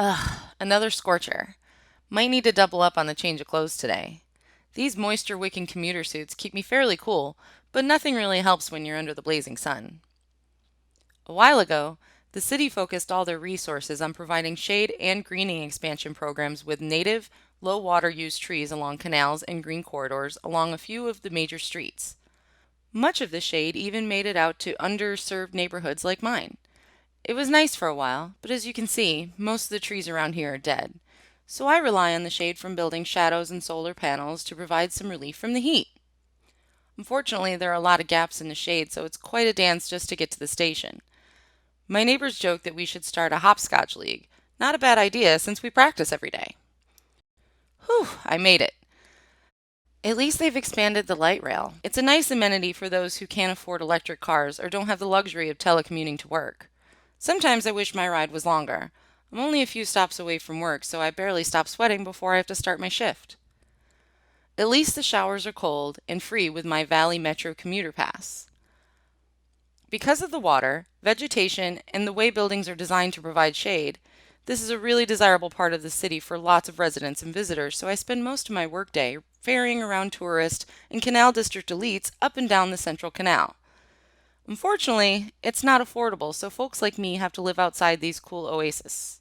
Ugh, another scorcher. Might need to double up on the change of clothes today. These moisture-wicking commuter suits keep me fairly cool, but nothing really helps when you're under the blazing sun. A while ago, the city focused all their resources on providing shade and greening expansion programs with native, low water use trees along canals and green corridors along a few of the major streets. Much of the shade even made it out to underserved neighborhoods like mine. It was nice for a while, but as you can see, most of the trees around here are dead. So I rely on the shade from building shadows and solar panels to provide some relief from the heat. Unfortunately, there are a lot of gaps in the shade, so it's quite a dance just to get to the station. My neighbors joke that we should start a hopscotch league. Not a bad idea since we practice every day. Whew, I made it. At least they've expanded the light rail. It's a nice amenity for those who can't afford electric cars or don't have the luxury of telecommuting to work. Sometimes I wish my ride was longer. I'm only a few stops away from work, so I barely stop sweating before I have to start my shift. At least the showers are cold and free with my Valley Metro commuter pass. Because of the water, vegetation, and the way buildings are designed to provide shade, this is a really desirable part of the city for lots of residents and visitors, so I spend most of my workday ferrying around tourist and Canal District elites up and down the Central Canal. Unfortunately, it's not affordable, so folks like me have to live outside these cool oases.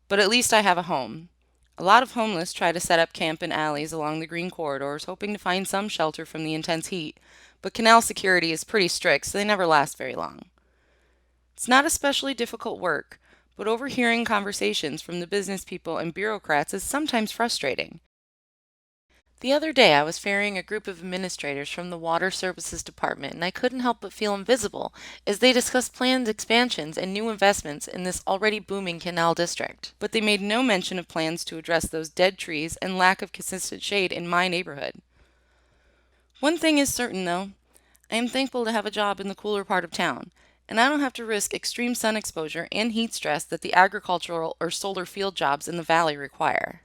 But at least I have a home. A lot of homeless try to set up camp in alleys along the green corridors, hoping to find some shelter from the intense heat, but canal security is pretty strict, so they never last very long. It's not especially difficult work, but overhearing conversations from the business people and bureaucrats is sometimes frustrating. The other day, I was ferrying a group of administrators from the Water Services Department, and I couldn't help but feel invisible as they discussed planned expansions and new investments in this already booming canal district. But they made no mention of plans to address those dead trees and lack of consistent shade in my neighborhood. One thing is certain, though. I am thankful to have a job in the cooler part of town, and I don't have to risk extreme sun exposure and heat stress that the agricultural or solar field jobs in the valley require.